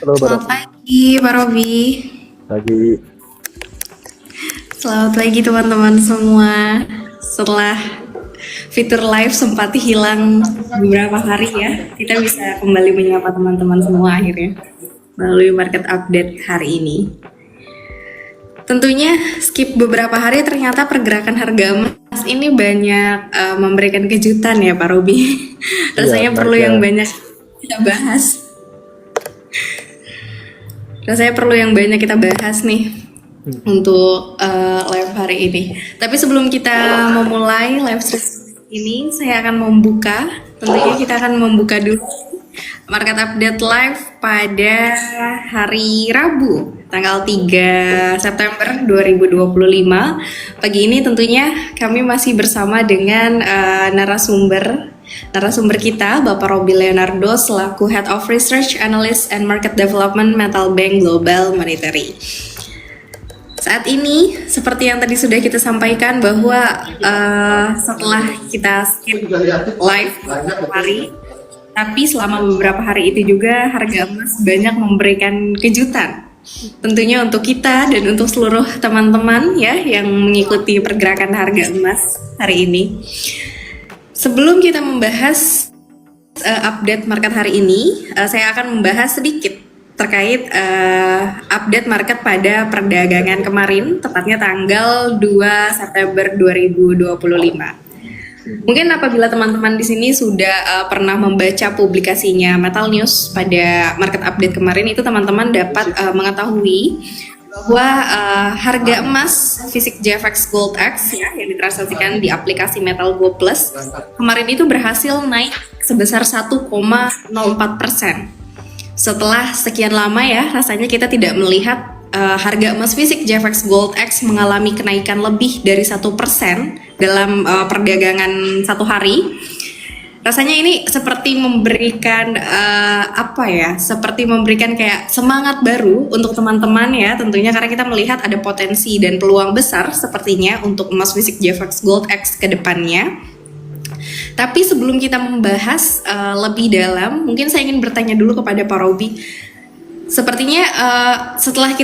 Halo, Selamat pagi, Pak Robi. lagi Selamat pagi, teman-teman semua. Setelah fitur live sempat hilang beberapa hari ya, kita bisa kembali menyapa teman-teman semua akhirnya melalui market update hari ini. Tentunya skip beberapa hari ternyata pergerakan harga emas ini banyak memberikan kejutan ya Pak Robi. iya Rasanya perlu naiknya yang banyak kita bahas. Rasanya perlu yang banyak kita bahas nih untuk live hari ini. Tapi sebelum kita memulai live stream ini, saya akan membuka. Tentunya kita akan membuka dulu market update live pada hari Rabu, tanggal 3 September 2025. Pagi ini tentunya kami masih bersama dengan narasumber kita, Bapak Robi Leonardo selaku Head of Research Analyst and Market Development Metal Bank Global Monetary. Saat ini, seperti yang tadi sudah kita sampaikan bahwa setelah kita skip live beberapa hari, tapi selama beberapa hari itu juga harga emas banyak memberikan kejutan. Tentunya untuk kita dan untuk seluruh teman-teman ya yang mengikuti pergerakan harga emas hari ini. Sebelum kita membahas update market hari ini, saya akan membahas sedikit terkait update market pada perdagangan kemarin, tepatnya tanggal 2 September 2025. Mungkin apabila teman-teman di sini sudah pernah membaca publikasinya Metal News pada market update kemarin, itu teman-teman dapat mengetahui bahwa harga emas fisik JFX Gold X ya yang ditransaksikan di aplikasi Metal Go Plus kemarin itu berhasil naik sebesar 1,04%. Setelah sekian lama ya, rasanya kita tidak melihat harga emas fisik JFX Gold X mengalami kenaikan lebih dari 1% dalam perdagangan satu hari. Rasanya ini seperti memberikan seperti memberikan kayak semangat baru untuk teman-teman ya tentunya, karena kita melihat ada potensi dan peluang besar sepertinya untuk emas fisik JFX Gold X ke depannya. Tapi sebelum kita membahas lebih dalam, mungkin saya ingin bertanya dulu kepada Pak Robi. Sepertinya setelah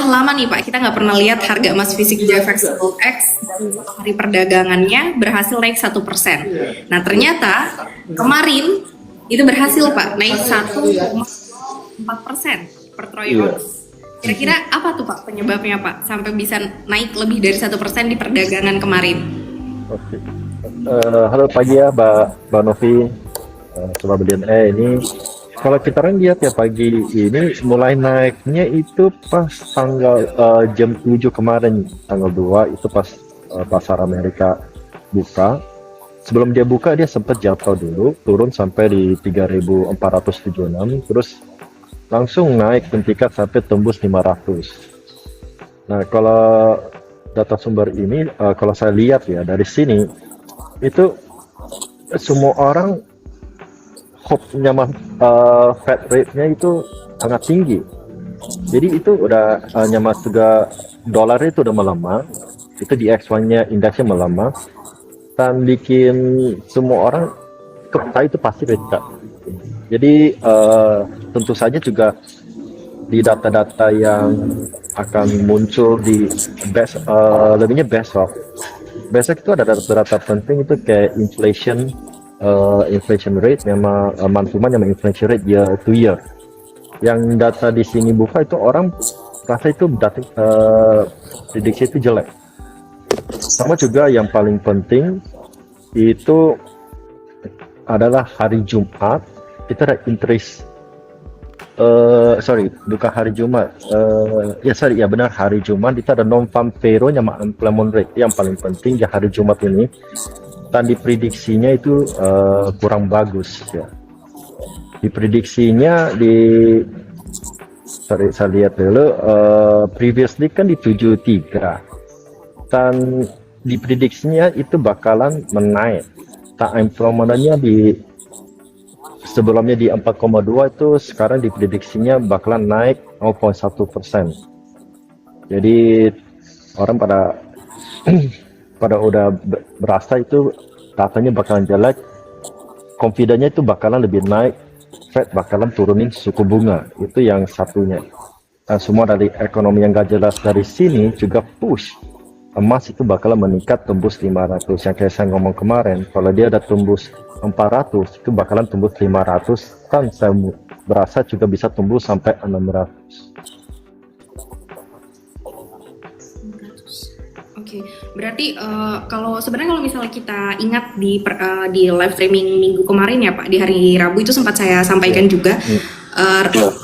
lama nih Pak, kita nggak pernah lihat harga emas fisik JFX Gold X dari satu hari perdagangannya berhasil naik 1%. Nah ternyata kemarin itu berhasil Pak, naik 1,4% per troy iya. ounce. Kira-kira apa tuh Pak penyebabnya Pak, sampai bisa naik lebih dari 1% di perdagangan kemarin? Oke. Halo pagi ya Mbak Novi, Sobat Belian ini. Kalau kita lihat ya pagi ini mulai naiknya itu pas tanggal jam 7 kemarin, tanggal 2 itu pas pasar Amerika buka. Sebelum dia buka dia sempat jatuh dulu, turun sampai di 3.476, terus langsung naik tingkat sampai tembus 500. Nah, kalau data sumber ini kalau saya lihat ya dari sini itu semua orang hope-nya Fed rate-nya itu sangat tinggi. Jadi itu udah nyamas juga dolar itu udah melemah. Itu di X1-nya indeksnya melemah dan bikin semua orang percaya itu pasti beda. Jadi tentu saja juga di data-data yang akan muncul di lebihnya besok. Besok itu ada data penting itu kayak inflation rate, memang mantuman yang inflation rate year to year. Yang data di sini buka itu orang rasa itu data prediksi itu jelek. Sama juga yang paling penting itu adalah hari Jumat itu ada interest. Bukan hari Jumat. Benar hari Jumat itu ada non-farm payroll sama employment rate yang paling penting di hari Jumat ini. Dan diprediksinya itu kurang bagus ya. Diprediksinya saya lihat dulu previously kan di 73 dan diprediksinya itu bakalan menaik. Dan employment-nya sebelumnya di 4,2 itu sekarang diprediksinya bakalan naik 0,1%. Jadi orang pada udah berasa itu datanya bakalan jelek, confidence-nya itu bakalan lebih naik Fed bakalan turunin suku bunga. Itu yang satunya. Semua dari ekonomi yang gak jelas dari sini juga push emas itu bakalan meningkat tembus 500. Yang kayak saya ngomong kemarin, kalau dia ada tembus 400 itu bakalan tembus 500, kan saya berasa juga bisa tembus sampai 600. Oke, berarti kalau sebenarnya kalau misalnya kita ingat di live streaming minggu kemarin ya Pak, di hari Rabu itu sempat saya sampaikan juga.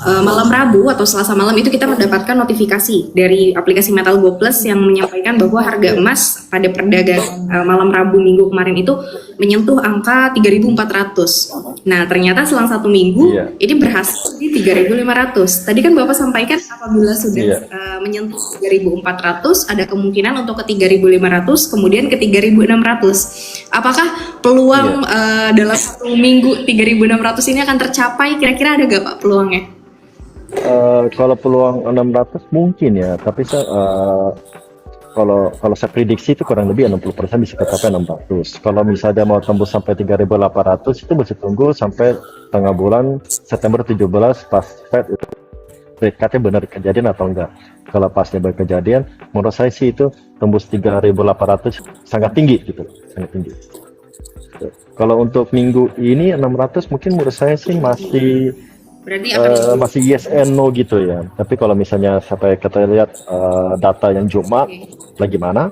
Malam Rabu atau Selasa malam itu kita mendapatkan notifikasi dari aplikasi Metal Go Plus yang menyampaikan bahwa harga emas pada perdagangan malam Rabu minggu kemarin itu menyentuh angka 3.400. Nah, ternyata selang 1 minggu ini berhasil di 3.500. Tadi kan Bapak sampaikan apabila sudah menyentuh 3.400 ada kemungkinan untuk ke 3.500 kemudian ke 3.600. Apakah peluang dalam 1 minggu 3.600 ini akan tercapai? Kira-kira ada gak Pak peluangnya? Kalau peluang 600 mungkin ya, tapi saya kalau saya prediksi itu kurang lebih 60% bisa tercapai 600. Kalau misalnya mau tembus sampai 3.800 itu mesti tunggu sampai tengah bulan September 17 pas Fed itu rate cut-nya benar kejadian atau enggak. Kalau pasnya berkejadian, menurut saya sih itu tembus 3.800 sangat tinggi gitu, sangat tinggi. Kalau untuk minggu ini 600 mungkin menurut saya sih masih masih yes and no gitu ya. Tapi kalau misalnya sampai kita lihat data yang Jumat lagi mana,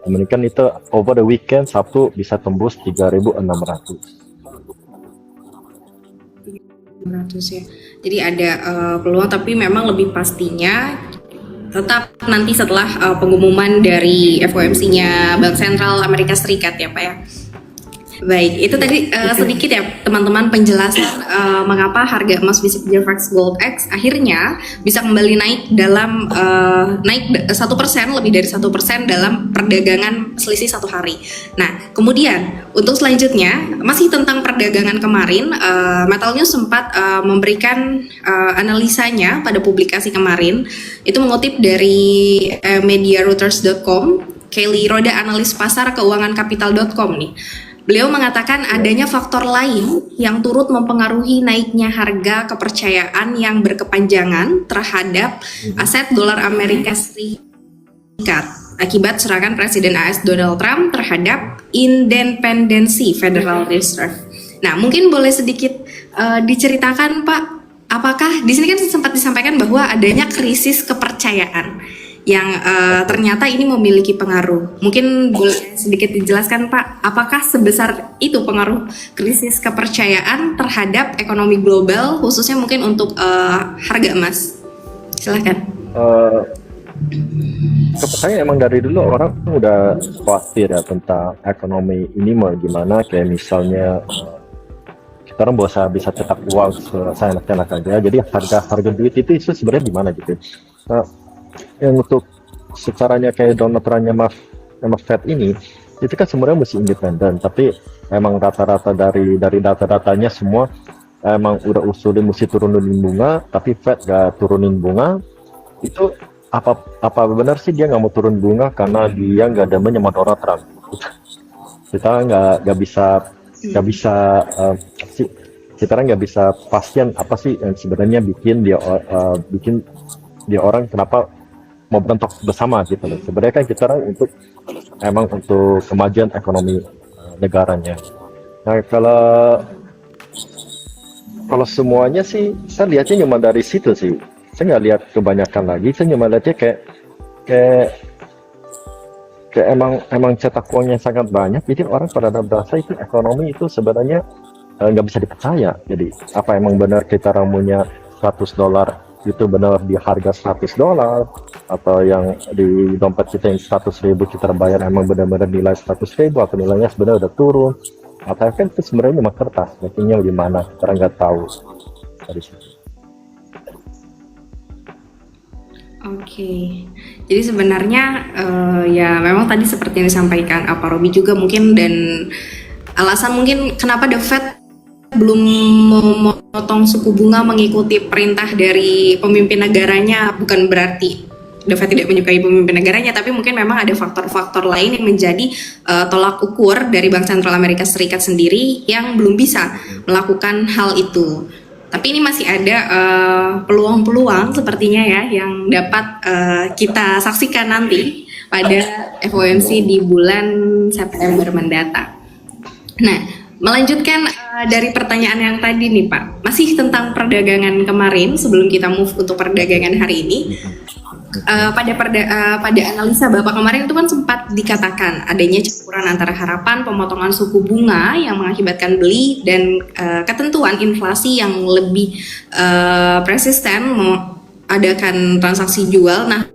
kemungkinan itu over the weekend Sabtu bisa tembus 3.600. Ya. Jadi ada peluang, tapi memang lebih pastinya tetap nanti setelah pengumuman dari FOMC-nya Bank Sentral Amerika Serikat ya Pak ya. Baik, itu tadi sedikit ya teman-teman penjelasan mengapa harga emas Pacific Fairfax Gold X akhirnya bisa kembali naik dalam naik 1%, lebih dari 1% dalam perdagangan selisih 1 hari. Nah, kemudian untuk selanjutnya masih tentang perdagangan kemarin, Metal News sempat memberikan analisanya pada publikasi kemarin. Itu mengutip dari media Reuters.com, Kelly Roda, analis pasar keuangan kapital.com nih. Beliau mengatakan adanya faktor lain yang turut mempengaruhi naiknya harga kepercayaan yang berkepanjangan terhadap aset dolar Amerika Serikat akibat serangan Presiden AS Donald Trump terhadap independensi Federal Reserve. Nah, mungkin boleh sedikit diceritakan Pak, apakah di sini kan sempat disampaikan bahwa adanya krisis kepercayaan yang ternyata ini memiliki pengaruh. Mungkin boleh sedikit dijelaskan Pak, apakah sebesar itu pengaruh krisis kepercayaan terhadap ekonomi global, khususnya mungkin untuk harga emas? Silahkan. Kepercayaan emang dari dulu orang udah khawatir ya tentang ekonomi ini mau gimana, kayak misalnya kita orang bisa cetak uang seenak-enak aja, jadi harga duit itu sebenarnya gimana gitu. Yang untuk secaranya kayak Donald Trump sama Fed ini itu kan sebenarnya mesti independen, tapi emang rata-rata dari data-datanya semua emang udah usulin mesti turunin bunga, tapi Fed gak turunin bunga. Itu apa benar sih dia nggak mau turun bunga karena dia nggak demen sama Donald Trump? Kita nggak bisa kita nggak bisa pasien apa sih yang sebenarnya bikin dia orang kenapa mau bentok bersama gitu loh. Sebenarnya kan kita orang untuk kemajuan ekonomi negaranya. Nah, kalau semuanya sih saya lihatnya cuma dari situ sih. Saya nggak lihat kebanyakan lagi. Saya cuma lihatnya kayak emang cetak uangnya sangat banyak. Jadi orang pada berasa itu ekonomi itu sebenarnya nggak bisa dipercaya. Jadi apa emang benar kita punya $100 itu benar di harga $100, atau yang di dompet kita yang 100.000 kita bayar emang benar-benar nilai 100.000, atau nilainya sebenarnya udah turun, atau kan itu sebenarnya cuma kertas, backingnya gimana kita nggak tahu dari situ. Oke, jadi sebenarnya ya memang tadi seperti yang disampaikan Pak Robi juga mungkin, dan alasan mungkin kenapa The Fed belum memotong suku bunga mengikuti perintah dari pemimpin negaranya bukan berarti The Fed tidak menyukai pemimpin negaranya, tapi mungkin memang ada faktor-faktor lain yang menjadi tolak ukur dari Bank Sentral Amerika Serikat sendiri yang belum bisa melakukan hal itu. Tapi ini masih ada peluang-peluang sepertinya ya yang dapat kita saksikan nanti pada FOMC di bulan September mendatang. Nah, melanjutkan dari pertanyaan yang tadi nih Pak, masih tentang perdagangan kemarin sebelum kita move untuk perdagangan hari ini. Pada analisa Bapak kemarin itu kan sempat dikatakan adanya campuran antara harapan pemotongan suku bunga yang mengakibatkan beli dan ketentuan inflasi yang lebih persisten mengadakan transaksi jual. Nah,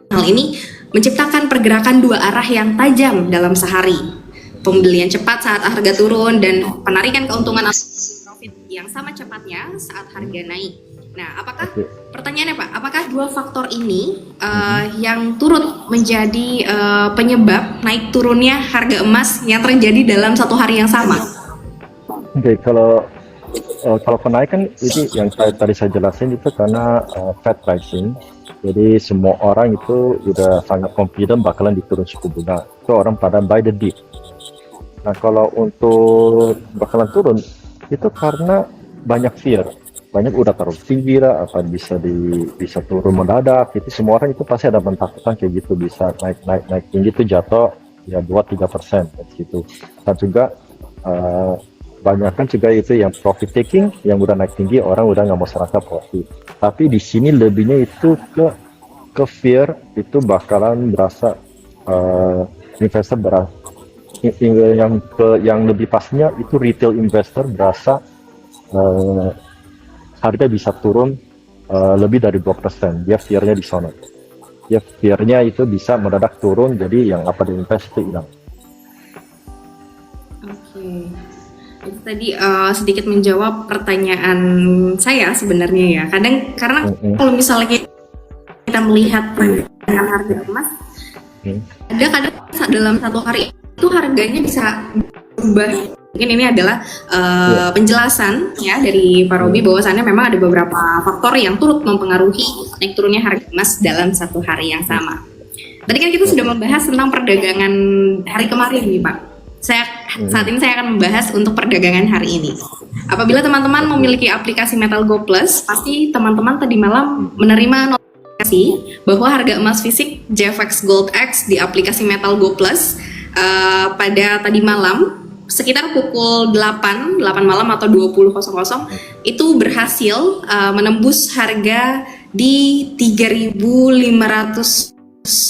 hal ini menciptakan pergerakan dua arah yang tajam dalam sehari. Pembelian cepat saat harga turun dan penarikan keuntungan atau profit yang sama cepatnya saat harga naik. Nah, pertanyaannya Pak, apakah dua faktor ini yang turut menjadi penyebab naik turunnya harga emas yang terjadi dalam satu hari yang sama? Oke, kalau kenaikan itu yang tadi saya jelasin itu karena Fed pricing. Jadi semua orang itu udah sangat confident bakalan diturun suku bunga. Itu orang pada buy the dip. Nah, kalau untuk bakalan turun itu karena banyak fear. Banyak udah taruh tinggi lah, apa bisa turun mendadak. Itu semua orang itu pasti ada pentakutan kayak gitu, bisa naik tinggi itu jatuh ya 2-3% gitu. Dan juga banyak kan juga itu yang profit taking, yang udah naik tinggi orang udah nggak mau serangkap profit. Tapi di sini lebihnya itu ke fear, itu bakalan berasa investor berasa yang lebih pastinya itu retail investor berasa harga bisa turun lebih dari 2%. Dia fear-nya di sana. Dia fear-nya itu bisa mendadak turun, jadi yang apa diinvest itu hilang. Oke. Itu tadi sedikit menjawab pertanyaan saya sebenarnya ya. Kadang karena kalau misalnya kita melihat pergerakan harga emas, ada kadang dalam satu hari itu harganya bisa berubah. Mungkin ini adalah penjelasan ya dari Pak Robi bahwasannya memang ada beberapa faktor yang turut mempengaruhi naik turunnya harga emas dalam satu hari yang sama. Tadi kan kita sudah membahas tentang perdagangan hari kemarin nih Pak. Saat ini saya akan membahas untuk perdagangan hari ini. Apabila teman-teman memiliki aplikasi Metal Go Plus, pasti teman-teman tadi malam menerima notifikasi bahwa harga emas fisik JFX Gold X di aplikasi Metal Go Plus pada tadi malam sekitar pukul 8 malam atau 20.00 itu berhasil menembus harga di 3.500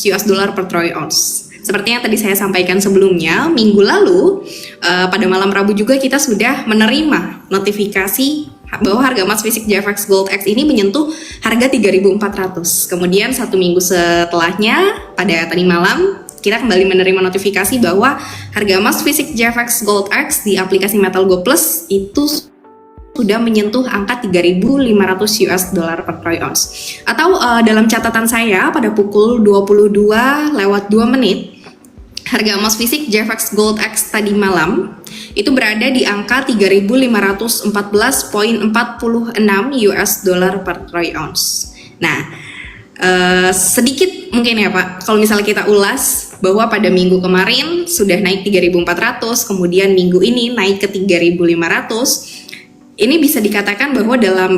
US dollar per troy ounce. Seperti yang tadi saya sampaikan sebelumnya, minggu lalu pada malam Rabu juga kita sudah menerima notifikasi bahwa harga emas fisik JFX Gold X ini menyentuh harga 3.400. Kemudian satu minggu setelahnya pada tadi malam kita kembali menerima notifikasi bahwa harga emas fisik JFX Gold X di aplikasi Metal Go Plus itu sudah menyentuh angka 3.500 US dollar per troy ounce. Atau dalam catatan saya pada pukul 22:02 harga emas fisik JFX Gold X tadi malam itu berada di angka 3.514.46 US dollar per troy ounce. Nah, sedikit mungkin ya Pak, kalau misalnya kita ulas bahwa pada minggu kemarin sudah naik 3.400, kemudian minggu ini naik ke 3.500. Ini bisa dikatakan bahwa dalam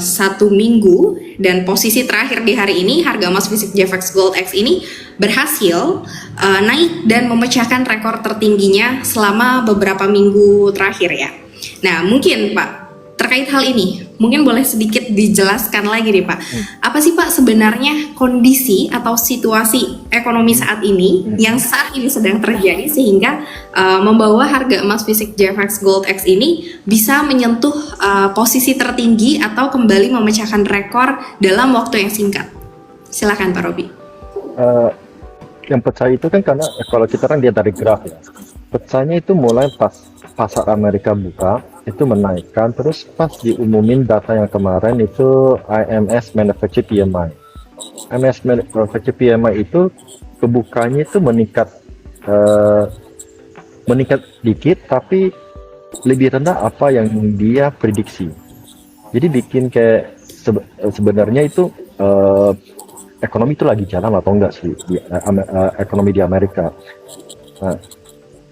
satu minggu dan posisi terakhir di hari ini harga emas fisik JFX Gold X ini berhasil naik dan memecahkan rekor tertingginya selama beberapa minggu terakhir ya. Nah mungkin Pak terkait hal ini mungkin boleh sedikit dijelaskan lagi nih Pak. Apa sih Pak sebenarnya kondisi atau situasi ekonomi saat ini yang saat ini sedang terjadi sehingga membawa harga emas fisik JFX Gold X ini bisa menyentuh posisi tertinggi atau kembali memecahkan rekor dalam waktu yang singkat. Silakan Pak Robi. Yang pecah itu kan karena kalau kita kan lihat dari graf ya, pecahnya itu mulai pas pasar Amerika buka itu menaikkan, terus pas diumumin data yang kemarin itu IMS Manufacturing PMI. IMS Manufacturing PMI itu kebukanya itu meningkat dikit tapi lebih rendah apa yang dia prediksi. Jadi bikin kayak sebenarnya itu ekonomi itu lagi jalan atau enggak sih ekonomi di Amerika. Nah,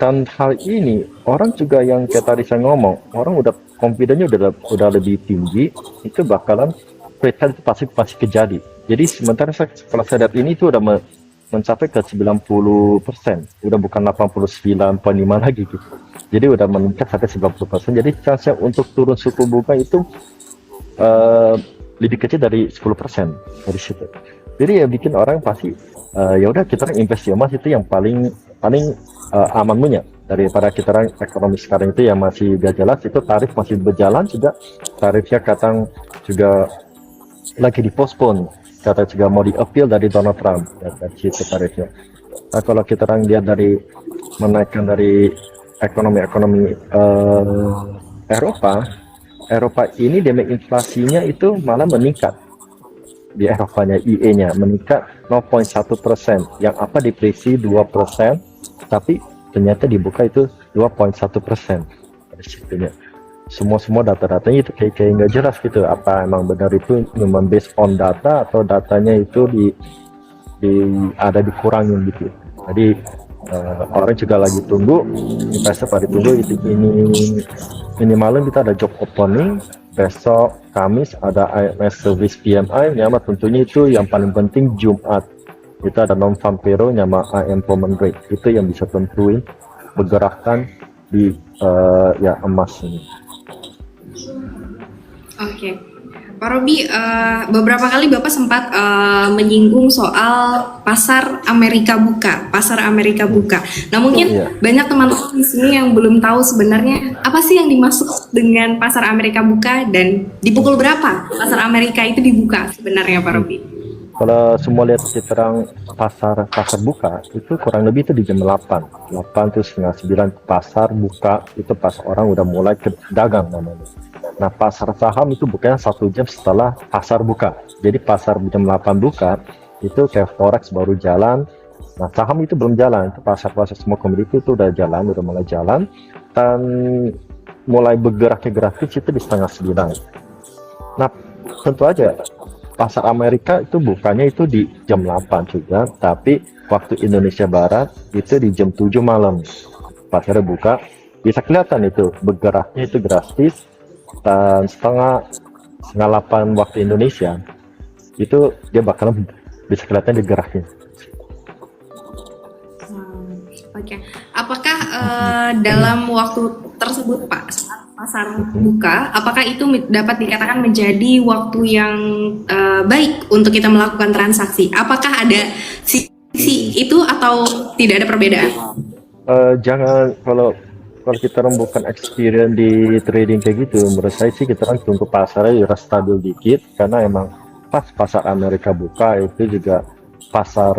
dan hal ini orang juga yang kayak tadi saya ngomong, orang udah confidence-nya udah lebih tinggi, itu bakalan return itu pasti kejadi. Jadi sementara kalau saya lihat ini itu udah mencapai ke 90%, udah bukan 89,5 lagi gitu. Jadi udah meningkat sampai 90%. Jadi chance untuk turun suku bunga itu eh, lebih kecil dari 10% dari situ. Jadi ya bikin orang pasti ya udah kita invest di emas itu yang paling paling aman punya daripada kita ekonomi sekarang itu yang masih gak jelas, itu tarif masih berjalan juga, tarifnya kadang juga lagi dipospon, kata juga mau di-appeal dari Donald Trump ya, dari situ tarifnya. Nah kalau kita lihat dari menaikkan dari ekonomi Eropa ini demi inflasinya itu malah meningkat di Eropanya, IE-nya meningkat 0,1%, yang apa diprediksi 2%, tapi ternyata dibuka itu 2,1% dari situnya. Semua data-datanya itu kayak nggak jelas gitu, apa emang benar itu memang based on data atau datanya itu ada dikurangin gitu. Jadi orang juga lagi tunggu, investor pada tunggu itu ini malam kita ada job opening, besok Kamis ada IMF service PMI, nyama tentunya itu yang paling penting Jumat kita ada non farm payroll nyama unemployment rate, itu yang bisa tentuin pergerakan di ya emas ini. Oke, Pak Robi, beberapa kali Bapak sempat menyinggung soal pasar Amerika buka. Nah mungkin banyak teman-teman di sini yang belum tahu sebenarnya apa sih yang dimaksud dengan pasar Amerika buka dan di pukul berapa pasar Amerika itu dibuka sebenarnya, Pak Robi? Kalau semua lihat terang pasar buka itu kurang lebih itu di jam 8 tuh setengah 9 pasar buka, itu pas orang udah mulai ke dagang namanya. Nah pasar saham itu bukanya 1 jam setelah pasar buka. Jadi pasar jam 8 buka itu kayak forex baru jalan. Nah saham itu belum jalan, itu pasar semua komoditi itu udah mulai jalan, dan mulai bergeraknya gratis itu di setengah 9. Nah tentu aja pasar Amerika itu bukanya itu di jam 8 juga, tapi waktu Indonesia Barat itu di jam 7 malam pasarnya buka, bisa kelihatan itu bergeraknya itu drastis, dan setengah 8 waktu Indonesia itu dia bakalan bisa kelihatan digeraknya. Oke. Apakah dalam waktu tersebut Pak, saat pasar buka, apakah itu dapat dikatakan menjadi waktu yang baik untuk kita melakukan transaksi? Apakah ada sisi itu atau tidak ada perbedaan? Jangan, kalau kita bukan experience di trading kayak gitu, menurut saya sih kita tunggu pasarnya udah stabil dikit, karena emang pas pasar Amerika buka itu juga pasar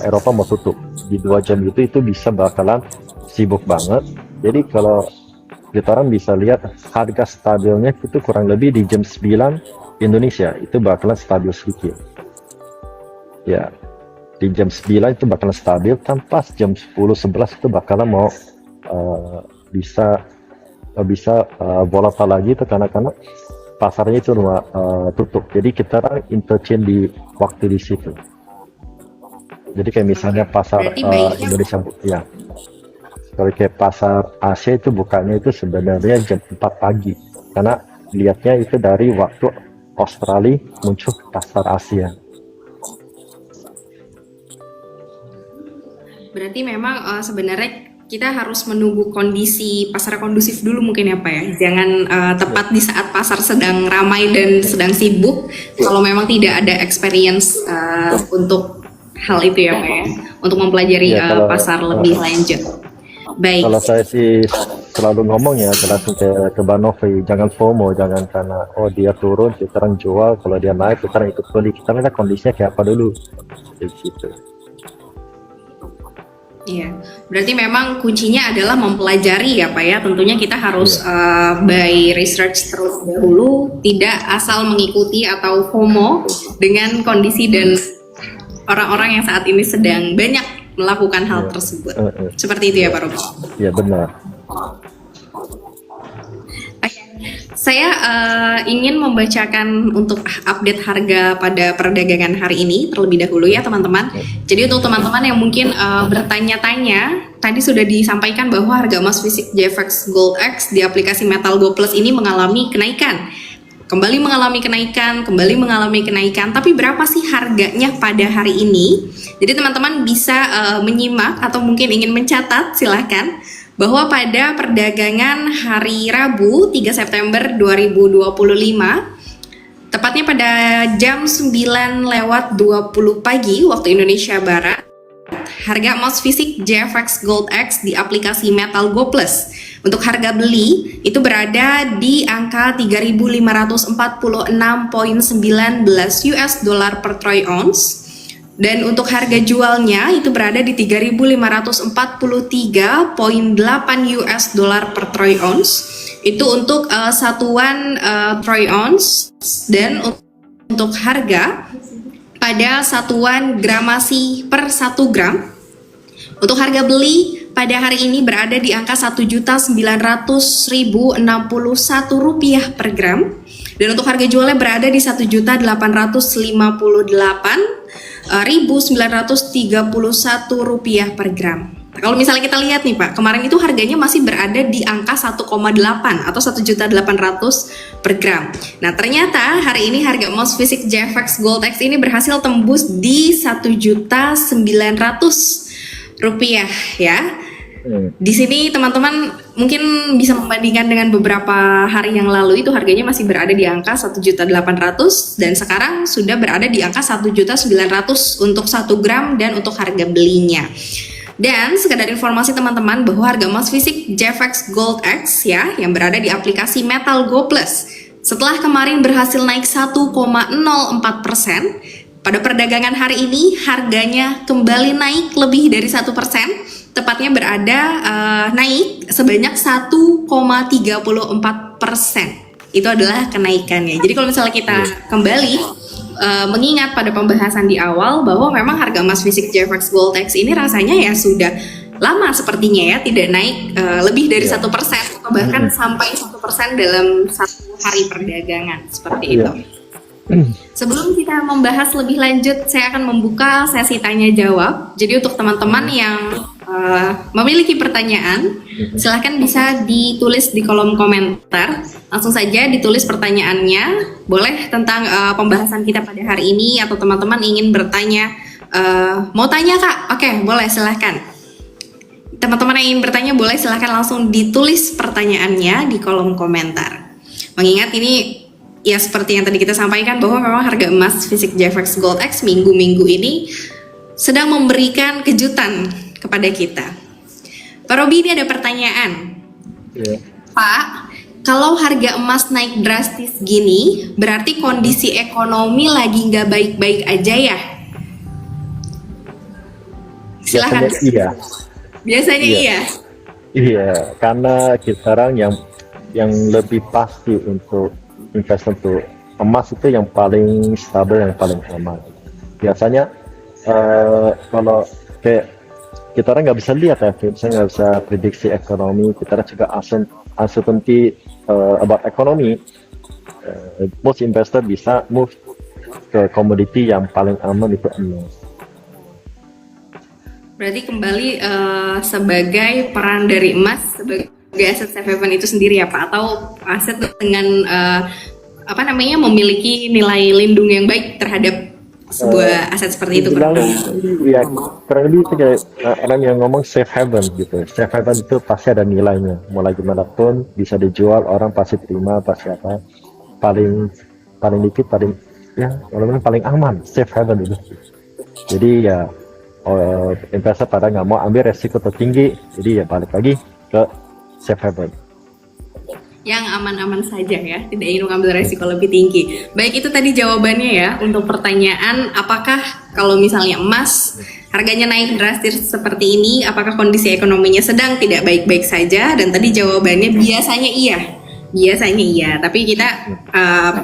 Eropa mau tutup di 2 jam itu bisa bakalan sibuk banget. Jadi kalau kita orang bisa lihat harga stabilnya itu kurang lebih di jam 9 Indonesia itu bakalan stabil sedikit ya, di jam 9 itu bakalan stabil, tanpa jam 10-11 itu bakalan mau bisa volatile lagi itu karena pasarnya itu tutup. Jadi kita interchange di waktu di situ. Jadi kayak misalnya pasar Indonesia ya, kalau kayak pasar Asia itu bukanya itu sebenarnya jam 4 pagi, karena lihatnya itu dari waktu Australia muncul ke pasar Asia. Berarti memang sebenarnya kita harus menunggu kondisi pasar kondusif dulu mungkin ya Pak ya. Jangan tepat di saat pasar sedang ramai dan sedang sibuk, kalau memang tidak ada experience untuk hal itu ya Pak ya, untuk mempelajari pasar lebih lanjut. Baik. Kalau saya sih selalu ngomong ya, langsung ke Banovi, jangan FOMO, jangan karena dia turun kita orang jual, kalau dia naik kita orang ikut beli, kita lihat kondisinya kayak apa dulu di situ. Iya, berarti memang kuncinya adalah mempelajari ya Pak ya. Tentunya kita harus by research terus dahulu, tidak asal mengikuti atau FOMO dengan kondisi dan orang-orang yang saat ini sedang banyak melakukan hal tersebut. Seperti itu ya Pak Robi? Iya benar. Saya ingin membacakan untuk update harga pada perdagangan hari ini terlebih dahulu ya teman-teman. Jadi untuk teman-teman yang mungkin bertanya-tanya, tadi sudah disampaikan bahwa harga emas fisik JFX Gold X di aplikasi Metal Go Plus ini mengalami kenaikan. Kembali mengalami kenaikan, tapi berapa sih harganya pada hari ini? Jadi teman-teman bisa menyimak atau mungkin ingin mencatat, silahkan. Bahwa pada perdagangan hari Rabu 3 September 2025, tepatnya pada jam 9:20 pagi waktu Indonesia Barat, harga emas fisik JFX Gold X di aplikasi Metal Go Plus untuk harga beli itu berada di angka 3.546,19 US dollar per troy ounce. Dan untuk harga jualnya itu berada di 3.543,8 US dollar per troy ounce. Itu untuk satuan troy ounce, dan untuk harga pada satuan gramasi per 1 gram. Untuk harga beli pada hari ini berada di angka Rp1.900.061 per gram. Dan untuk harga jualnya berada di Rp1.858.931 per gram. Nah, kalau misalnya kita lihat nih Pak, kemarin itu harganya masih berada di angka 1,8 atau 1.800.000 per gram. Nah ternyata hari ini harga emas fisik JFX Gold X ini berhasil tembus di Rp1.900.000 ya. Di sini teman-teman mungkin bisa membandingkan dengan beberapa hari yang lalu, itu harganya masih berada di angka 1.800.000 dan sekarang sudah berada di angka 1.900.000 untuk 1 gram dan untuk harga belinya. Dan sekedar informasi teman-teman bahwa harga emas fisik JFX Gold X ya yang berada di aplikasi Metal Go Plus setelah kemarin berhasil naik 1,04%, pada perdagangan hari ini harganya kembali naik lebih dari 1%. Tepatnya berada naik sebanyak 1,34%. Itu adalah kenaikannya. Jadi kalau misalnya kita kembali mengingat pada pembahasan di awal bahwa memang harga emas fisik JFX Gold X ini rasanya ya sudah lama sepertinya ya tidak naik lebih dari 1% atau bahkan sampai 1% dalam 1 hari perdagangan seperti itu. Sebelum kita membahas lebih lanjut, saya akan membuka sesi tanya jawab. Jadi untuk teman-teman yang memiliki pertanyaan, silahkan bisa ditulis di kolom komentar. Langsung saja ditulis pertanyaannya. Boleh tentang pembahasan kita pada hari ini, atau teman-teman ingin bertanya, mau tanya Kak? Oke, boleh silahkan. Teman-teman yang ingin bertanya boleh silahkan langsung ditulis pertanyaannya di kolom komentar. Mengingat ini ya seperti yang tadi kita sampaikan bahwa memang harga emas fisik JFX Gold X minggu-minggu ini sedang memberikan kejutan kepada kita. Pak Robi, ini ada pertanyaan. Pak, kalau harga emas naik drastis gini, berarti kondisi ekonomi lagi nggak baik-baik aja ya? Silakan. Biasanya iya. Iya, karena sekarang yang lebih pasti untuk investment untuk emas itu yang paling stabil, yang paling aman. Biasanya kalau kayak kita orang nggak bisa lihat ya, saya nggak bisa prediksi ekonomi, kita orang juga uncertainty about ekonomi. Most investor bisa move ke komoditi yang paling aman itu emas. Berarti kembali sebagai peran dari emas sebagai aset safe haven itu sendiri ya Pak, atau aset dengan memiliki nilai lindung yang baik terhadap sebuah aset seperti itu Pak? Ya, kurang lebih itu kayak orang yang ngomong safe haven gitu. Safe haven itu pasti ada nilainya, mulai gimana pun bisa dijual, orang pasti terima, pasti apa, paling dikit, paling aman, safe haven itu. Jadi ya investor pada nggak mau ambil resiko tertinggi, jadi ya balik lagi ke safe haven. Yang aman-aman saja ya, tidak ingin mengambil resiko lebih tinggi. Baik, itu tadi jawabannya ya untuk pertanyaan apakah kalau misalnya emas harganya naik drastis seperti ini, apakah kondisi ekonominya sedang tidak baik-baik saja? Dan tadi jawabannya biasanya iya, tapi kita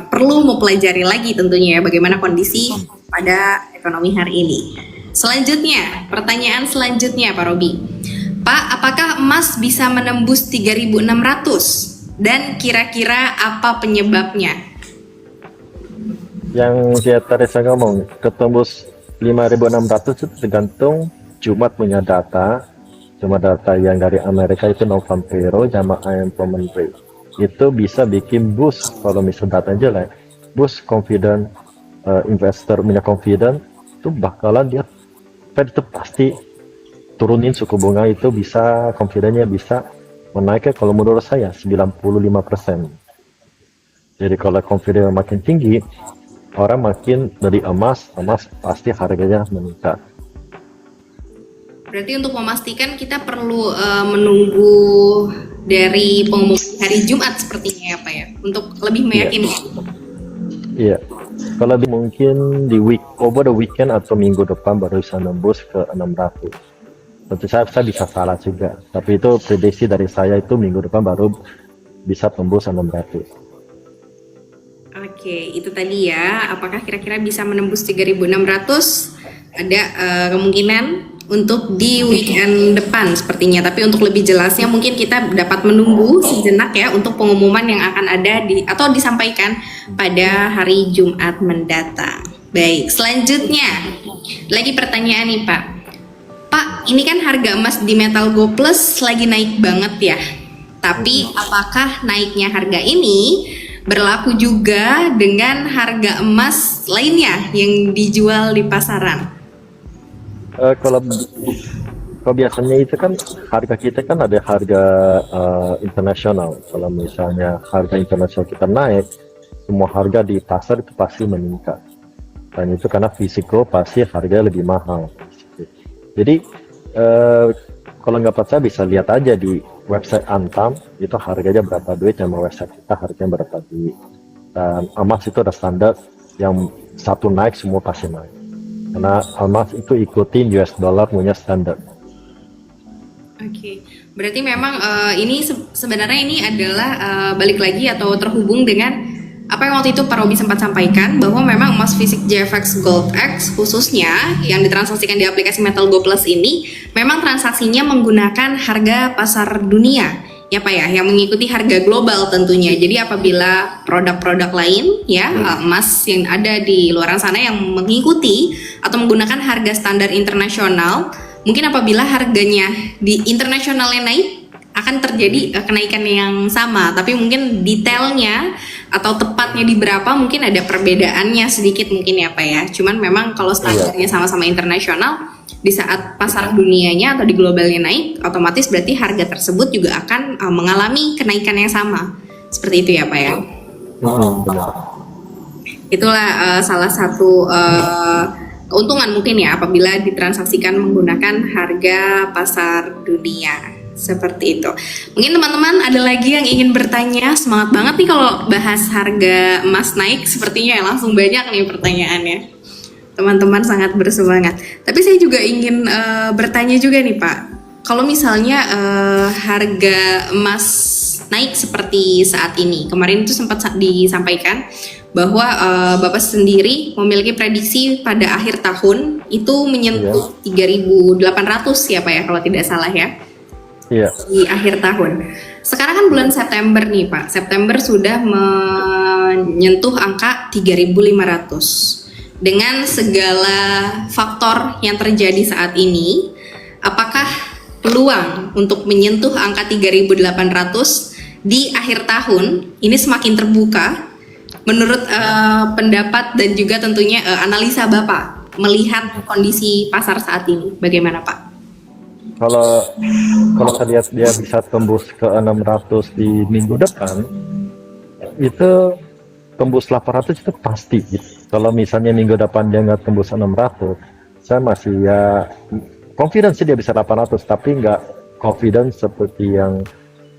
perlu mempelajari lagi tentunya ya bagaimana kondisi pada ekonomi hari ini. Selanjutnya, pertanyaan selanjutnya Pak Robi. Pak, apakah emas bisa menembus 3.600? Dan kira-kira apa penyebabnya? Yang dia tadi saya ngomong, ketembus 5.600 itu tergantung Jumat punya data. Cuma data yang dari Amerika itu non-farm payroll sama unemployment rate. Itu bisa bikin boost kalau misalnya data jelek. Boost confident, investor punya confident, itu bakalan dia Fed itu pasti turunin suku bunga itu bisa, confidentnya bisa menaikkan kalau menurut saya 95%. Jadi kalau confident makin tinggi, orang makin dari emas pasti harganya meningkat. Berarti untuk memastikan kita perlu menunggu dari pengumuman hari Jumat sepertinya ya Pak ya, untuk lebih meyakinkan. Iya. Kalau mungkin di over the weekend atau minggu depan baru bisa nembus ke 600. Tentu saya bisa salah juga, tapi itu prediksi dari saya itu minggu depan baru bisa tembus 600. Oke, itu tadi ya. Apakah kira-kira bisa menembus 3.600? Ada kemungkinan untuk di weekend depan sepertinya. Tapi untuk lebih jelasnya mungkin kita dapat menunggu sejenak ya untuk pengumuman yang akan ada atau disampaikan pada hari Jumat mendatang. Baik, selanjutnya lagi pertanyaan nih Pak. Pak, ini kan harga emas di Metal Go Plus lagi naik banget ya. Tapi apakah naiknya harga ini berlaku juga dengan harga emas lainnya yang dijual di pasaran? Kalau biasanya itu kan harga kita kan ada harga internasional. Kalau misalnya harga internasional kita naik, semua harga di pasar itu pasti meningkat. Dan itu karena fisiko pasti harga lebih mahal. Jadi kalau nggak percaya bisa lihat aja di website Antam itu harganya berapa duit, sama website kita harganya berapa duit. Dan emas itu ada standar yang satu naik semua pasti naik. Karena emas itu ikutin US dollar punya standar. Oke, berarti memang ini sebenarnya ini adalah balik lagi atau terhubung dengan apa yang waktu itu Pak Robi sempat sampaikan, bahwa memang emas fisik JFX Gold X khususnya yang ditransaksikan di aplikasi Metal Go Plus ini memang transaksinya menggunakan harga pasar dunia ya Pak ya, yang mengikuti harga global tentunya. Jadi apabila produk-produk lain ya emas yang ada di luar sana yang mengikuti atau menggunakan harga standar internasional, mungkin apabila harganya di internasionalnya naik akan terjadi kenaikan yang sama, tapi mungkin detailnya atau tepatnya di berapa mungkin ada perbedaannya sedikit mungkin ya Pak ya. Cuman memang kalau standarnya sama-sama internasional, di saat pasar dunianya atau di globalnya naik, otomatis berarti harga tersebut juga akan mengalami kenaikan yang sama. Seperti itu ya Pak ya. Benar. Itulah salah satu keuntungan mungkin ya apabila ditransaksikan menggunakan harga pasar dunia. Seperti itu. Mungkin teman-teman ada lagi yang ingin bertanya. Semangat banget nih kalau bahas harga emas naik, sepertinya ya langsung banyak nih pertanyaannya. Teman-teman sangat bersemangat. Tapi saya juga ingin bertanya juga nih Pak. Kalau misalnya harga emas naik seperti saat ini, kemarin itu sempat disampaikan bahwa Bapak sendiri memiliki prediksi pada akhir tahun itu menyentuh 3.800 ya Pak ya, kalau tidak salah ya. Iya. Di akhir tahun. Sekarang kan bulan September nih Pak. September sudah menyentuh angka 3.500. Dengan segala faktor yang terjadi saat ini, apakah peluang untuk menyentuh angka 3.800 di akhir tahun ini semakin terbuka? Menurut pendapat dan juga tentunya analisa Bapak melihat kondisi pasar saat ini, bagaimana Pak? Kalau saya lihat dia bisa tembus ke 600 di minggu depan, itu tembus 800 itu pasti gitu. Kalau misalnya minggu depan dia nggak tembus 600, saya masih ya confident sih dia bisa 800, tapi nggak confident seperti yang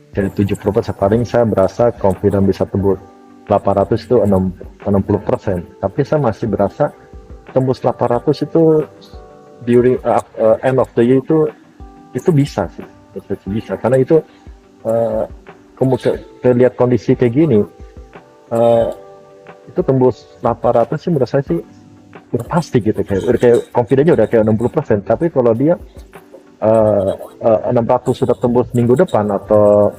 dari 70%. Paling saya berasa confident bisa tembus 800 itu 60%, tapi saya masih berasa tembus 800 itu during end of the year itu bisa sih, bisa karena itu lihat kondisi kayak gini, itu tembus 800 sih menurut saya sih udah pasti gitu, kayak confidence-nya udah kayak 60%. Tapi kalau dia 600 sudah tembus minggu depan atau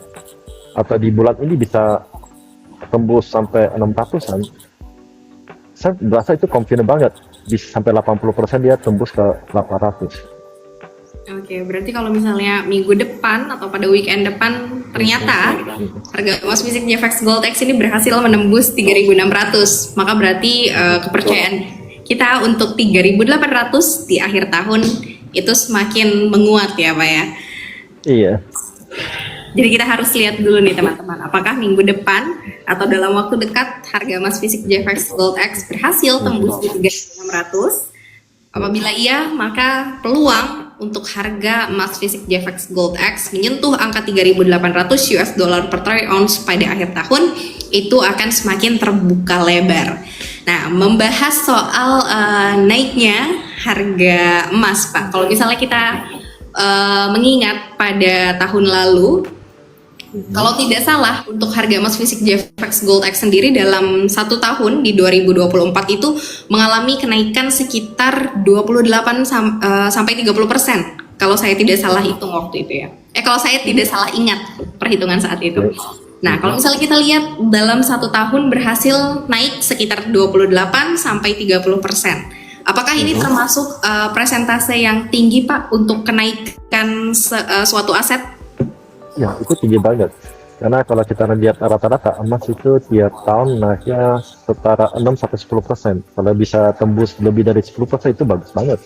atau di bulan ini bisa tembus sampai 600-an, saya berasa itu confident banget, bisa sampai 80% dia tembus ke 800. Oke, berarti kalau misalnya minggu depan atau pada weekend depan ternyata harga emas fisik JFX Gold X ini berhasil menembus 3.600, maka berarti kepercayaan kita untuk 3.800 di akhir tahun itu semakin menguat ya Pak ya. Iya. Jadi kita harus lihat dulu nih teman-teman, apakah minggu depan atau dalam waktu dekat harga emas fisik JFX Gold X berhasil tembus di 3.600. Apabila iya, maka peluang untuk harga emas fisik JFX Gold X menyentuh angka 3.800 US dollar per troy ounce pada akhir tahun itu akan semakin terbuka lebar. Nah, membahas soal naiknya harga emas, Pak. Kalau misalnya kita mengingat pada tahun lalu, kalau tidak salah untuk harga emas fisik JFX Gold X sendiri dalam satu tahun di 2024 itu mengalami kenaikan sekitar 28 sampai 30%. Kalau saya tidak salah hitung waktu itu ya. Kalau saya tidak salah ingat perhitungan saat itu. Nah, kalau misalnya kita lihat dalam satu tahun berhasil naik sekitar 28 sampai 30%. Apakah ini termasuk persentase yang tinggi Pak untuk kenaikan suatu aset? Ya, itu tinggi banget. Karena kalau kita lihat rata-rata emas itu tiap tahun naiknya setara 6-10%. Kalau bisa tembus lebih dari 10% itu bagus banget.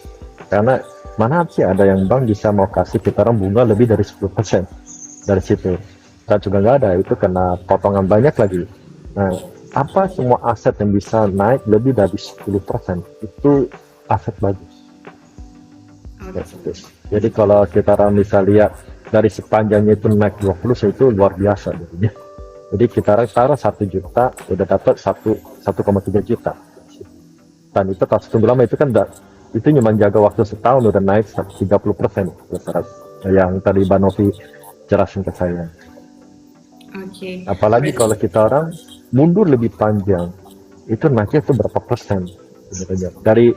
Karena mana sih ada yang bank bisa mau kasih kita bunga lebih dari 10% dari situ. Kita juga nggak ada, itu kena potongan banyak lagi. Nah, apa semua aset yang bisa naik lebih dari 10%? Itu aset bagus. Jadi kalau kita bisa lihat dari sepanjangnya itu naik 20, itu luar biasa jadinya. Jadi kita taruh 1 juta udah dapat 1,3 juta. Dan itu kalau tunggu lama itu kan itu cuma jaga waktu setahun udah naik 30% yang tadi Mbak Novi jelasin ke saya. Apalagi kalau kita orang mundur lebih panjang, itu naiknya itu berapa persen sebenarnya. Dari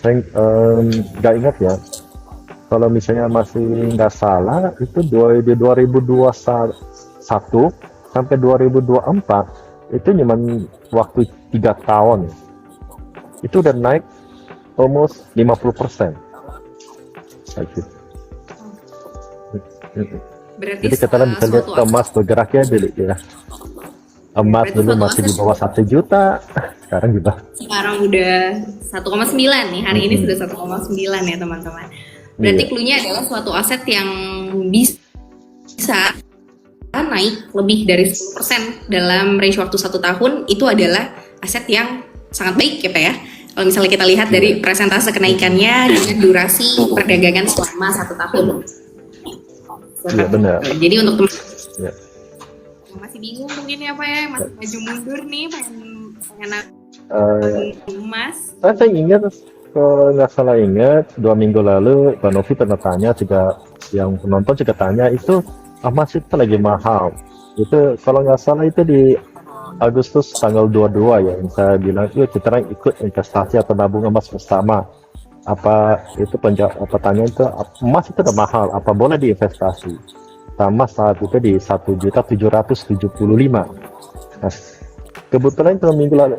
saya nggak ingat ya, kalau misalnya masih nggak salah itu di 2021 sampai 2024 itu cuma waktu 3 tahun itu udah naik almost 50%. Jadi kita bisa lihat emas bergeraknya dulu ya. Emas dulu masih di bawah 1 juta, sekarang juga. Sekarang udah 1,9 nih, hari ini sudah 1,9 ya teman-teman. Berarti clue-nya adalah suatu aset yang bisa naik lebih dari 10% dalam range waktu 1 tahun, itu adalah aset yang sangat baik ya Pak ya. Kalau misalnya kita lihat dari presentase kenaikannya dengan durasi perdagangan selama 1 tahun. Iya benar. Jadi untuk teman masih bingung mungkin ya Pak ya, masih maju mundur nih pengen emas. Saya ingat kalau nggak salah ingat 2 minggu lalu Mbak Novi pernah tanya juga, yang penonton juga tanya itu emas itu lagi mahal. Itu kalau nggak salah itu di Agustus tanggal 22 ya, yang saya bilang yuk kita ikut investasi atau nabung emas bersama. Apa itu pertanyaan itu, emas itu udah mahal, apa boleh diinvestasi? Sama saat itu di 1.775. Nah, kebetulan itu minggu lalu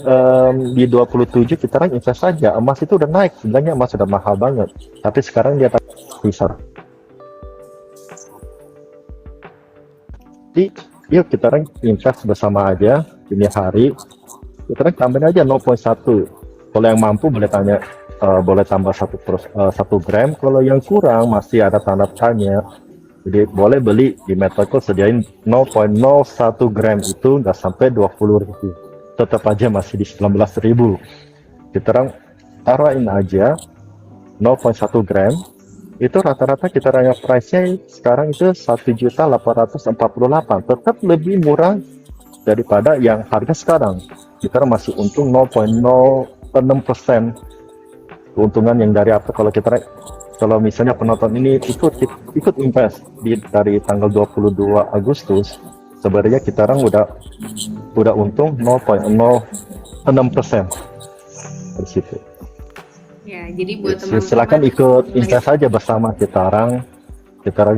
di 27 kita invest saja, emas itu udah naik, sebenarnya emas udah mahal banget, tapi sekarang dia besar. Jadi yuk kita invest bersama aja ini hari, kita tambahin aja 0,1. Kalau yang mampu boleh tanya, boleh tambah 1 gram, kalau yang kurang masih ada tanda tanya. Jadi boleh beli di Metacoin, sediain 0,01 gram, itu nggak sampai 20 ribu. Tetap aja masih di 19 ribu. Kita taruhin aja 0,1 gram. Itu rata-rata kita price-nya sekarang itu 1.848. Tetap lebih murah daripada yang harga sekarang. Kita masih untung 0,06% keuntungan yang dari apa kalau misalnya penonton ini ikut invest dari tanggal 22 Agustus, sebenarnya kita udah untung 0,06% di situ. Ya, jadi buat teman-teman silakan ikut invest saja bersama kita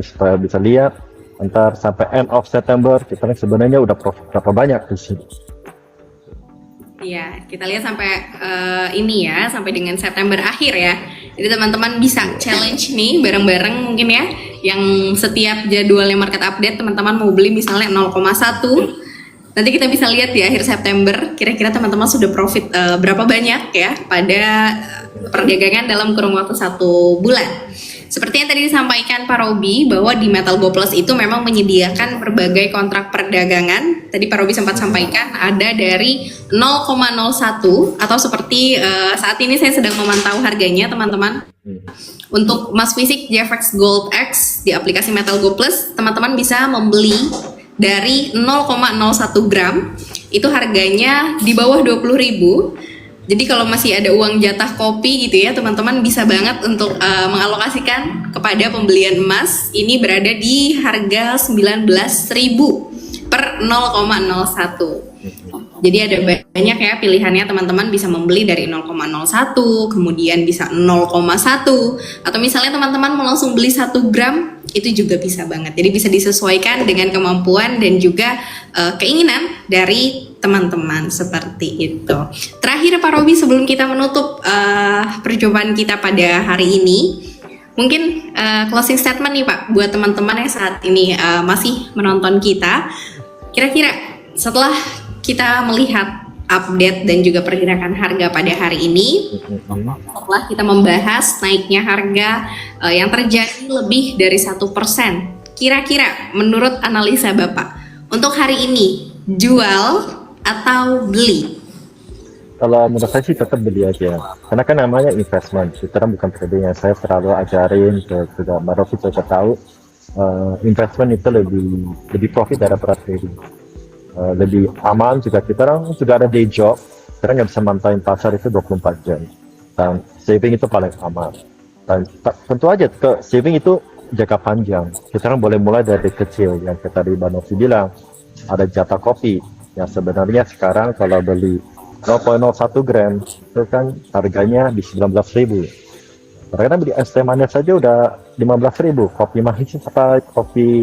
supaya bisa lihat Ntar sampai end of September kita sebenarnya udah profit berapa banyak di sini. Iya, kita lihat sampai ini ya, sampai dengan September akhir ya. Jadi teman-teman bisa challenge nih bareng-bareng mungkin ya, yang setiap jadwalnya market update teman-teman mau beli misalnya 0,1. Nanti kita bisa lihat di akhir September, kira-kira teman-teman sudah profit berapa banyak ya pada perdagangan dalam kurun waktu 1 bulan. Seperti yang tadi disampaikan Pak Robi, bahwa di Metal Go Plus itu memang menyediakan berbagai kontrak perdagangan. Tadi Pak Robi sempat sampaikan ada dari 0,01 atau seperti saat ini saya sedang memantau harganya teman-teman. Untuk emas fisik JFX Gold X di aplikasi Metal Go Plus, teman-teman bisa membeli dari 0,01 gram, itu harganya di bawah 20.000. Jadi kalau masih ada uang jatah kopi gitu ya, teman-teman bisa banget untuk mengalokasikan kepada pembelian emas. Ini berada di harga 19.000 per 0,01. Jadi ada banyak ya pilihannya, teman-teman bisa membeli dari 0,01, kemudian bisa 0,1, atau misalnya teman-teman mau langsung beli 1 gram, itu juga bisa banget. Jadi bisa disesuaikan dengan kemampuan dan juga keinginan dari teman-teman seperti itu. Terakhir Pak Robi, sebelum kita menutup perjumpaan kita pada hari ini, mungkin closing statement nih Pak buat teman-teman yang saat ini masih menonton kita. Kira-kira setelah kita melihat update dan juga pergerakan harga pada hari ini, setelah kita membahas naiknya harga yang terjadi lebih dari 1%, kira-kira menurut analisa Bapak, untuk hari ini jual atau beli? Kalau menurut saya sih tetap beli aja, karena kan namanya investment, kita kan bukan trading. Yang saya selalu ajarin ke Mbak Rofi juga tahu, investment itu lebih profit daripada trading. Lebih aman juga, kita orang juga ada day job, kita nggak bisa mantauin pasar itu 24 jam, dan saving itu paling aman. Dan tentu aja ke saving itu jangka panjang, kita orang boleh mulai dari kecil. Yang tadi Mbak Novi bilang ada jatah kopi yang sebenarnya sekarang kalau beli 0,01 gram itu kan harganya di 19.000. Karena beli es teh manis saja udah 15.000, kopi manis apa kopi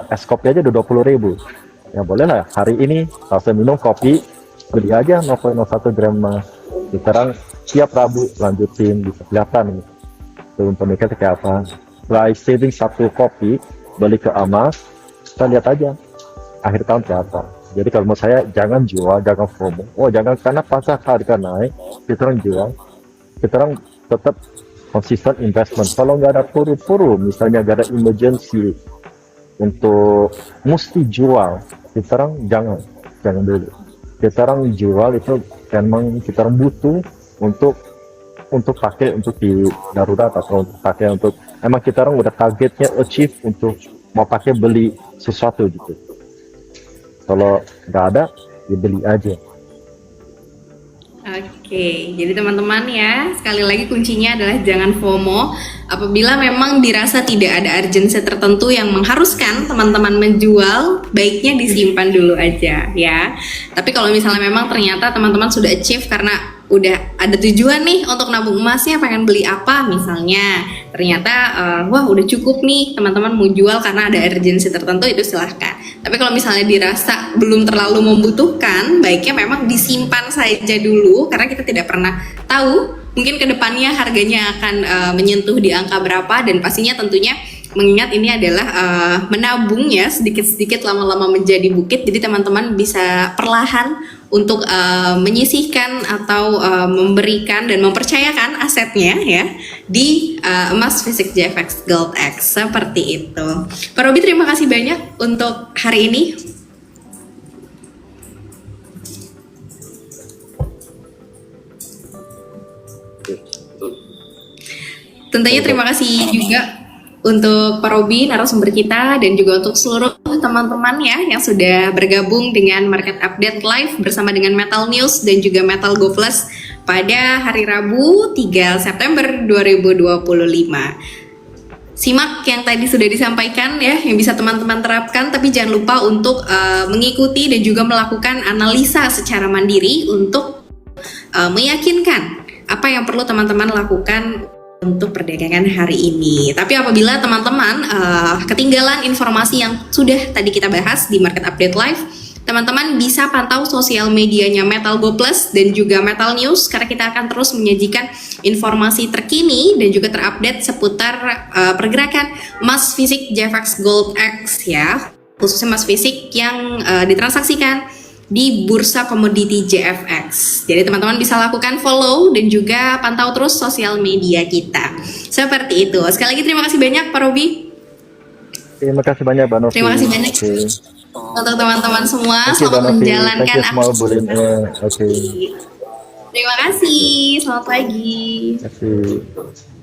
es kopi aja udah 20.000. Ya boleh lah hari ini kalau saya minum kopi, beli aja 0,01 gram mas. Sekarang tiap Rabu lanjutin, bisa kelihatan gitu. Turun pemikirnya kayak apa. Setelah saving 1 kopi, beli ke emas, kita lihat aja akhir tahun kayak apa. Jadi kalau menurut saya jangan jual, jangan FOMO. Oh jangan, karena pasar harga naik, kita orang jual. Kita orang tetap konsisten investment. Kalau nggak ada puru-puru, misalnya nggak ada emergency untuk mesti jual, kita orang jangan dulu. Kita orang jual itu memang kita orang butuh untuk pakai untuk di darurat atau untuk pakai untuk emang kita orang udah targetnya achieve untuk mau pakai beli sesuatu gitu. Kalau nggak ada, ya beli aja. Oke, jadi teman-teman ya, sekali lagi kuncinya adalah jangan FOMO. Apabila memang dirasa tidak ada urgency tertentu yang mengharuskan teman-teman menjual, baiknya disimpan dulu aja ya. Tapi kalau misalnya memang ternyata teman-teman sudah achieve karena udah ada tujuan nih untuk nabung emasnya, pengen beli apa misalnya, ternyata wah udah cukup nih teman-teman mau jual karena ada urgency tertentu, itu silahkan. Tapi kalau misalnya dirasa belum terlalu membutuhkan, baiknya memang disimpan saja dulu, karena kita tidak pernah tahu mungkin kedepannya harganya akan menyentuh di angka berapa, dan pastinya tentunya mengingat ini adalah menabung ya, sedikit-sedikit lama-lama menjadi bukit. Jadi teman-teman bisa perlahan untuk menyisihkan atau memberikan dan mempercayakan asetnya ya di emas fisik JFX Gold X seperti itu. Pak Robi, terima kasih banyak untuk hari ini. Tentunya terima kasih juga untuk Pak Robi, narasumber kita, dan juga untuk seluruh teman-teman ya yang sudah bergabung dengan Market Update Live bersama dengan Metal News dan juga Metal Go Plus pada hari Rabu 3 September 2025. Simak yang tadi sudah disampaikan ya, yang bisa teman-teman terapkan, tapi jangan lupa untuk mengikuti dan juga melakukan analisa secara mandiri untuk meyakinkan apa yang perlu teman-teman lakukan untuk perdagangan hari ini. Tapi apabila teman-teman ketinggalan informasi yang sudah tadi kita bahas di Market Update Live, teman-teman bisa pantau sosial medianya Metal Go Plus dan juga Metal News, karena kita akan terus menyajikan informasi terkini dan juga terupdate seputar pergerakan emas fisik JFX Gold X ya, khususnya emas fisik yang ditransaksikan di bursa komoditi JFX. Jadi teman-teman bisa lakukan follow dan juga pantau terus sosial media kita. Seperti itu. Sekali lagi terima kasih banyak Pak Robi. Terima kasih banyak Mbak Novi. Terima kasih banyak untuk teman-teman semua. Thank you, Mbak Selamat Novi. menjalankan Thank you semua Bu Lin. Oke. Terima kasih. Selamat pagi. Terima kasih.